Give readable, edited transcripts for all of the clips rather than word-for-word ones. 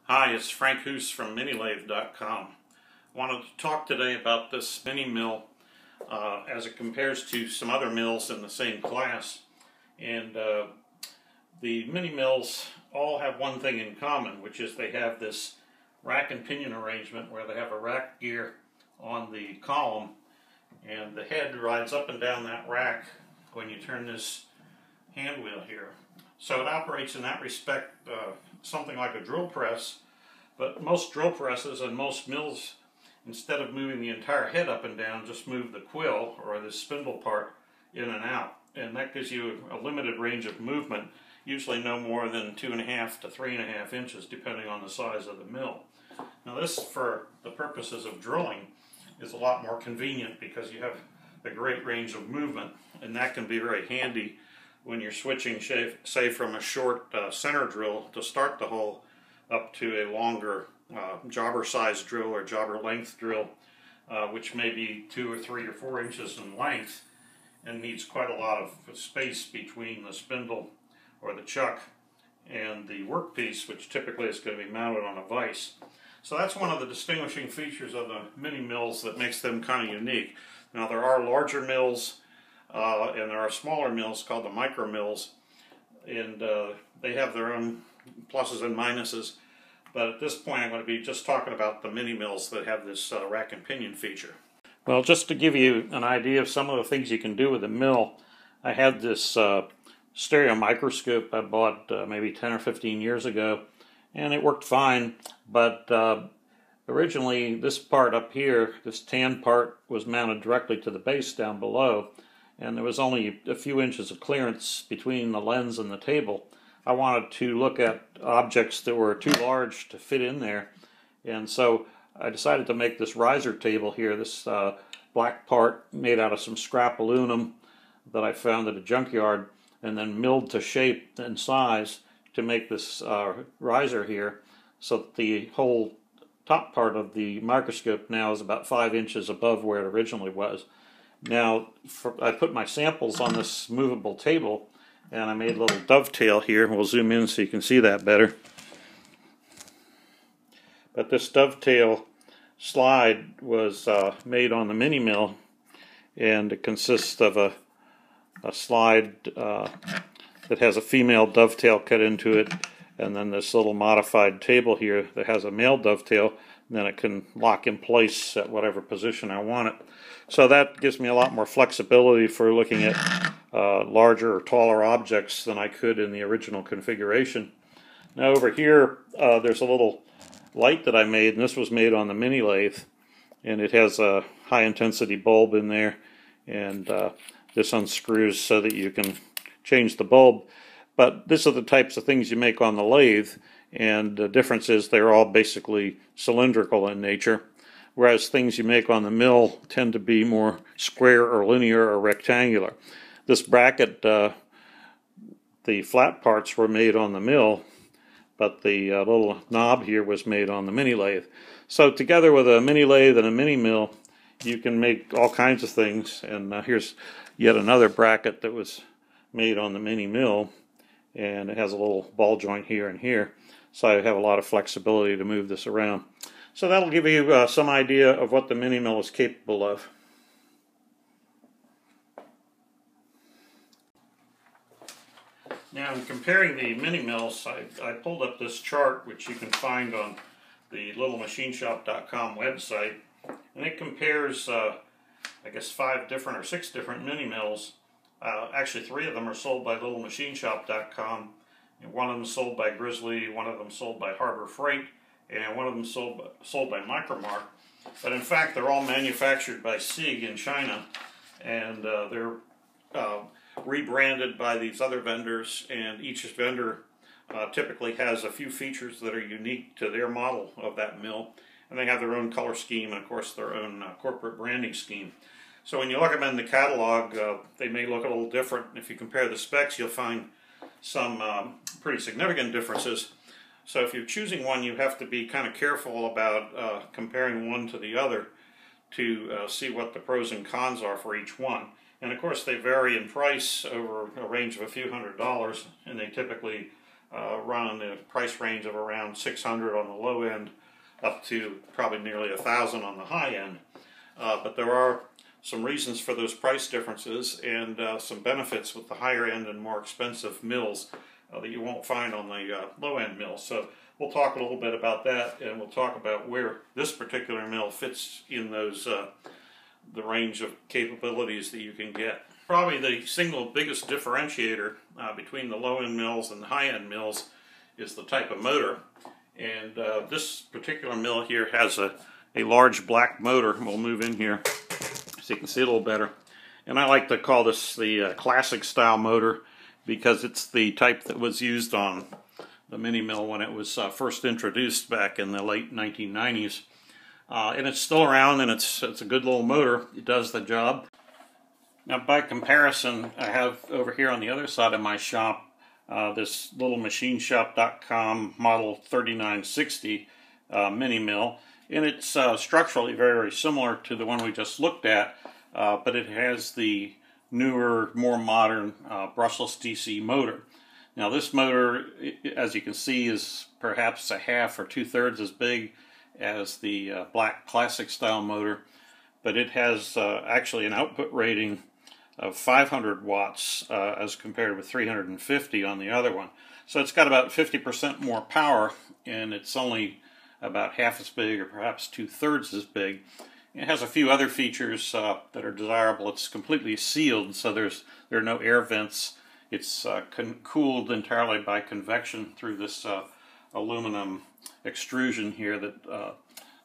Hi, it's Frank Hoos from MiniLathe.com. I wanted to talk today about this mini mill as it compares to some other mills in the same class. And the mini mills all have one thing in common, which is they have this rack and pinion arrangement where they have a rack gear on the column and the head rides up and down that rack when you turn this hand wheel here. So it operates in that respect something like a drill press, but most drill presses and most mills, instead of moving the entire head up and down, just move the quill or the spindle part in and out. And that gives you a limited range of movement, usually no more than 2.5 to 3.5 inches, depending on the size of the mill. Now this, for the purposes of drilling, is a lot more convenient because you have a great range of movement, and that can be very handy when you're switching, say, from a short center drill to start the hole up to a longer jobber size drill or jobber length drill, which may be 2 or 3 or 4 inches in length and needs quite a lot of space between the spindle or the chuck and the workpiece, which typically is going to be mounted on a vise. So that's one of the distinguishing features of the mini mills that makes them kind of unique. Now there are larger mills and there are smaller mills called the micro mills, and they have their own pluses and minuses. But at this point I'm going to be just talking about the mini mills that have this rack and pinion feature. Well, just to give you an idea of some of the things you can do with a mill, I had this stereo microscope I bought maybe 10 or 15 years ago, and it worked fine, but originally this part up here, this tan part, was mounted directly to the base down below, and there was only a few inches of clearance between the lens and the table. I wanted to look at objects that were too large to fit in there, and so I decided to make this riser table here, this black part made out of some scrap aluminum that I found at a junkyard, and then milled to shape and size to make this riser here, so that the whole top part of the microscope now is about 5 inches above where it originally was. Now, I put my samples on this movable table, and I made a little dovetail here. We'll zoom in so you can see that better. But this dovetail slide was made on the mini mill, and it consists of a slide that has a female dovetail cut into it, and then this little modified table here that has a male dovetail, and then it can lock in place at whatever position I want it. So that gives me a lot more flexibility for looking at larger or taller objects than I could in the original configuration. Now over here there's a little light that I made, and this was made on the mini lathe, and it has a high intensity bulb in there, and this unscrews so that you can change the bulb. But these are the types of things you make on the lathe, and the difference is they're all basically cylindrical in nature, whereas things you make on the mill tend to be more square or linear or rectangular. This bracket, the flat parts were made on the mill, but the little knob here was made on the mini lathe. So together with a mini lathe and a mini mill, you can make all kinds of things. And here's yet another bracket that was made on the mini mill, and it has a little ball joint here and here, so I have a lot of flexibility to move this around. So that'll give you some idea of what the mini mill is capable of. Now, in comparing the mini mills, I pulled up this chart, which you can find on the littlemachineshop.com website, and it compares I guess 5 different or 6 different mini mills. Actually 3 of them are sold by littlemachineshop.com, and one of them sold by Grizzly, one of them sold by Harbor Freight, and one of them sold by Micromark. But in fact, they're all manufactured by SIEG in China, and they're rebranded by these other vendors, and each vendor typically has a few features that are unique to their model of that mill, and they have their own color scheme and of course their own corporate branding scheme. So when you look at them in the catalog, they may look a little different. If you compare the specs, you'll find some pretty significant differences. So if you're choosing one, you have to be kind of careful about comparing one to the other to see what the pros and cons are for each one. And of course they vary in price over a range of a few $100s, and they typically run in a price range of around 600 on the low end up to probably nearly 1,000 on the high end. But there are some reasons for those price differences and some benefits with the higher end and more expensive mills that you won't find on the low end mills. So we'll talk a little bit about that, and we'll talk about where this particular mill fits in those the range of capabilities that you can get. Probably the single biggest differentiator between the low end mills and the high end mills is the type of motor. And this particular mill here has a large black motor. We'll move in here so you can see a little better. And I like to call this the classic style motor because it's the type that was used on the mini mill when it was first introduced back in the late 1990s. And it's still around, and it's a good little motor. It does the job. Now, by comparison, I have over here on the other side of my shop this little machineshop.com model 3960 mini mill, and it's structurally very similar to the one we just looked at, but it has the newer, more modern brushless DC motor. Now, this motor, as you can see, is perhaps a half or 2/3 as big as the black classic style motor, but it has actually an output rating of 500 watts as compared with 350 on the other one. So it's got about 50% more power, and it's only about half as big, or perhaps 2/3 as big. It has a few other features that are desirable. It's completely sealed, so there are no air vents. It's cooled entirely by convection through this aluminum extrusion here that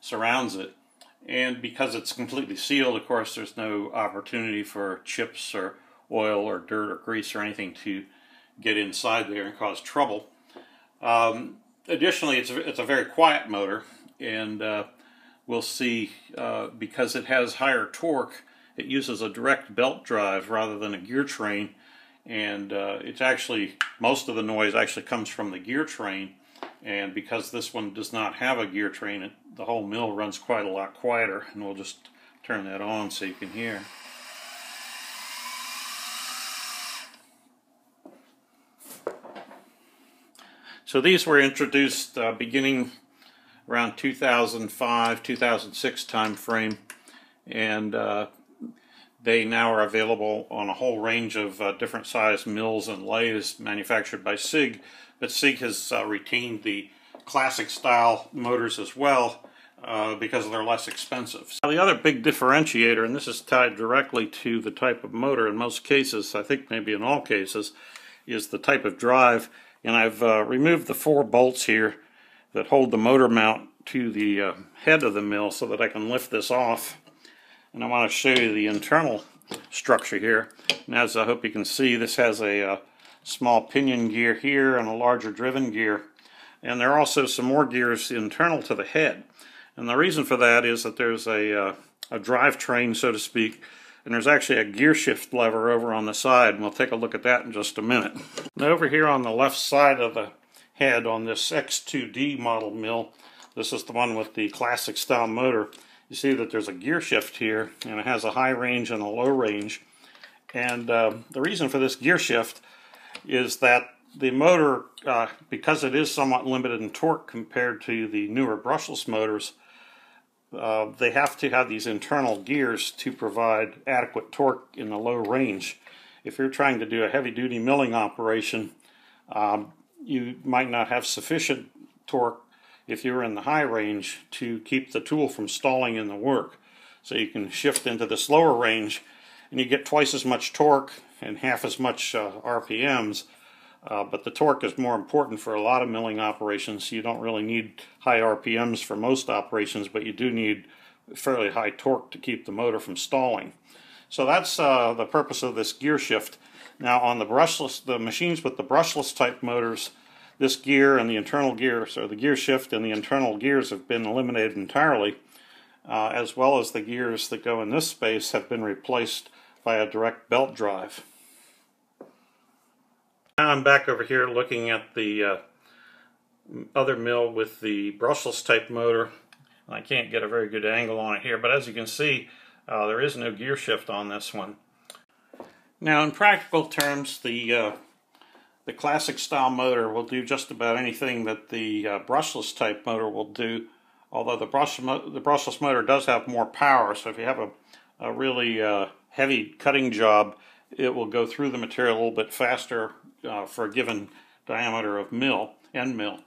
surrounds it. And because it's completely sealed, of course, there's no opportunity for chips or oil or dirt or grease or anything to get inside there and cause trouble. Additionally, it's a very quiet motor, and we'll see because it has higher torque, it uses a direct belt drive rather than a gear train, and it's actually, most of the noise actually comes from the gear train. And because this one does not have a gear train, the whole mill runs quite a lot quieter. And we'll just turn that on so you can hear. So these were introduced beginning around 2005, 2006 time frame, and they now are available on a whole range of different size mills and lathes manufactured by SIEG. But SIEG has retained the classic style motors as well because they're less expensive. Now, the other big differentiator, and this is tied directly to the type of motor in most cases, I think maybe in all cases, is the type of drive. And I've removed the 4 bolts here that hold the motor mount to the head of the mill so that I can lift this off. And I want to show you the internal structure here. And as I hope you can see, this has a small pinion gear here and a larger driven gear. And there are also some more gears internal to the head. And the reason for that is that there's a drive train, so to speak, and there's actually a gear shift lever over on the side, and we'll take a look at that in just a minute. Now, over here on the left side of the head on this X2D model mill, this is the one with the classic style motor, you see that there's a gear shift here, and it has a high range and a low range. And the reason for this gear shift is that the motor, because it is somewhat limited in torque compared to the newer brushless motors, they have to have these internal gears to provide adequate torque in the low range. If you're trying to do a heavy-duty milling operation, you might not have sufficient torque if you're in the high range to keep the tool from stalling in the work. So you can shift into the slower range, and you get twice as much torque and half as much RPMs. But the torque is more important for a lot of milling operations. You don't really need high RPMs for most operations, but you do need fairly high torque to keep the motor from stalling. So that's the purpose of this gear shift. Now, on the machines with the brushless type motors, this gear and the internal gears, or the gear shift and the internal gears, have been eliminated entirely, as well as the gears that go in this space have been replaced by a direct belt drive. Now I'm back over here looking at the other mill with the brushless type motor. I can't get a very good angle on it here, but as you can see, there is no gear shift on this one. Now, in practical terms, the the classic style motor will do just about anything that the brushless type motor will do, although the brushless motor does have more power. So if you have a really heavy cutting job, it will go through the material a little bit faster for a given diameter of end mill.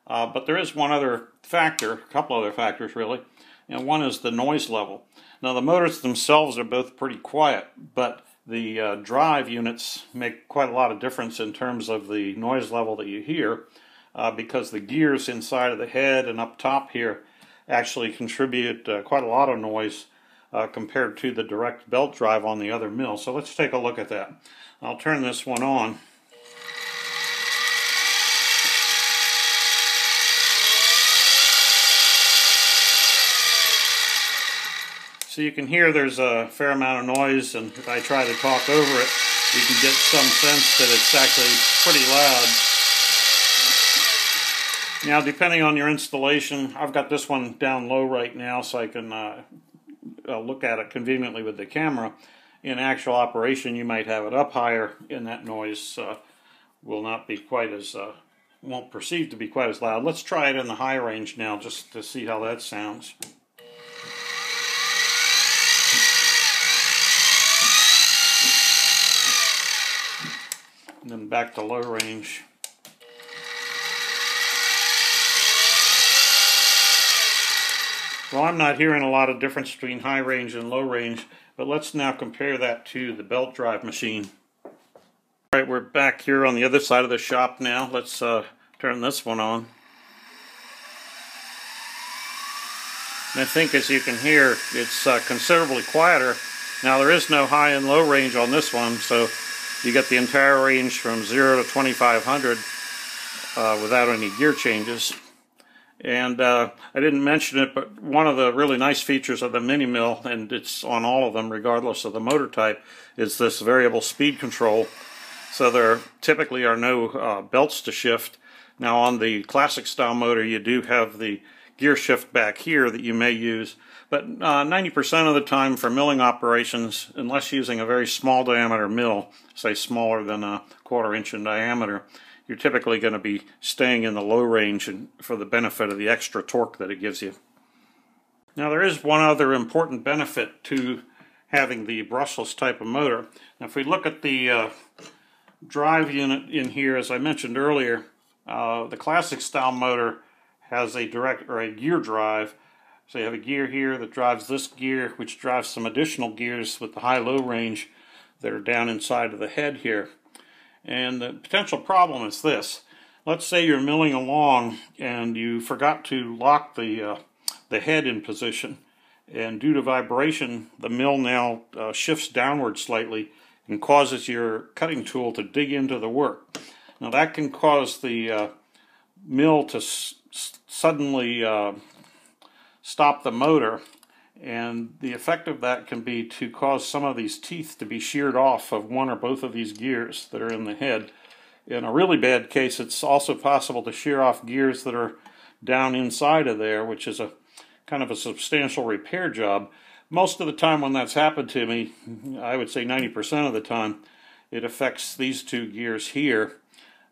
But there is one other factor, a couple other factors really, and one is the noise level. Now the motors themselves are both pretty quiet, but the drive units make quite a lot of difference in terms of the noise level that you hear, because the gears inside of the head and up top here actually contribute quite a lot of noise compared to the direct belt drive on the other mill. So let's take a look at that. I'll turn this one on. So you can hear there's a fair amount of noise, and if I try to talk over it, you can get some sense that it's actually pretty loud. Now, depending on your installation, I've got this one down low right now so I can look at it conveniently with the camera. In actual operation, you might have it up higher, and that noise will not be quite as, won't perceive to be quite as loud. Let's try it in the high range now just to see how that sounds. And then back to low range. Well, I'm not hearing a lot of difference between high range and low range, but let's now compare that to the belt drive machine. Alright, we're back here on the other side of the shop now. Let's turn this one on. And I think, as you can hear, it's considerably quieter. Now, there is no high and low range on this one, so you get the entire range from 0 to 2500 without any gear changes. And I didn't mention it, but one of the really nice features of the mini mill, and it's on all of them regardless of the motor type, is this variable speed control. So there typically are no belts to shift. Now on the classic style motor you do have the gear shift back here that you may use, but 90% of the time for milling operations, unless using a very small diameter mill, say smaller than a 1/4 inch in diameter, you're typically going to be staying in the low range and for the benefit of the extra torque that it gives you. Now there is one other important benefit to having the brushless type of motor. Now if we look at the drive unit in here, as I mentioned earlier, the classic style motor has a direct or a gear drive. So you have a gear here that drives this gear, which drives some additional gears with the high-low range that are down inside of the head here. And the potential problem is this. Let's say you're milling along and you forgot to lock the head in position, and due to vibration the mill now shifts downward slightly and causes your cutting tool to dig into the work. Now that can cause the mill to suddenly stop the motor, and the effect of that can be to cause some of these teeth to be sheared off of one or both of these gears that are in the head. In a really bad case, it's also possible to shear off gears that are down inside of there, which is a kind of a substantial repair job. Most of the time when that's happened to me, I would say 90% of the time, it affects these two gears here.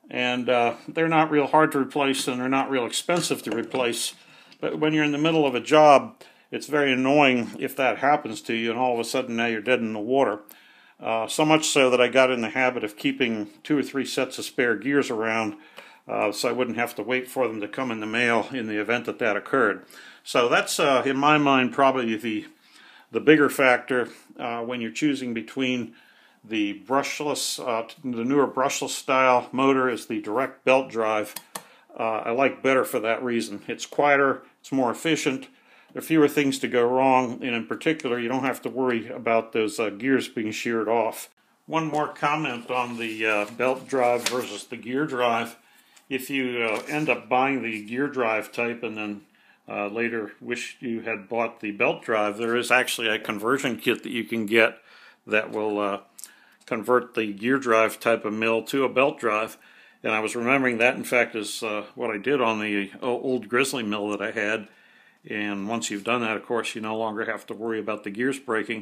And they're not real hard to replace, and they're not real expensive to replace. But when you're in the middle of a job, it's very annoying if that happens to you and all of a sudden now you're dead in the water. So much so that I got in the habit of keeping 2 or 3 sets of spare gears around so I wouldn't have to wait for them to come in the mail in the event that that occurred. So that's, in my mind, probably the bigger factor when you're choosing between the brushless, the newer brushless style motor is the direct belt drive. I like better for that reason. It's quieter, it's more efficient, there are fewer things to go wrong, and in particular you don't have to worry about those gears being sheared off. One more comment on the belt drive versus the gear drive. If you end up buying the gear drive type and then later wish you had bought the belt drive, there is actually a conversion kit that you can get that will convert the gear drive type of mill to a belt drive. And I was remembering that, in fact, is what I did on the old Grizzly mill that I had. And once you've done that, of course, you no longer have to worry about the gears breaking.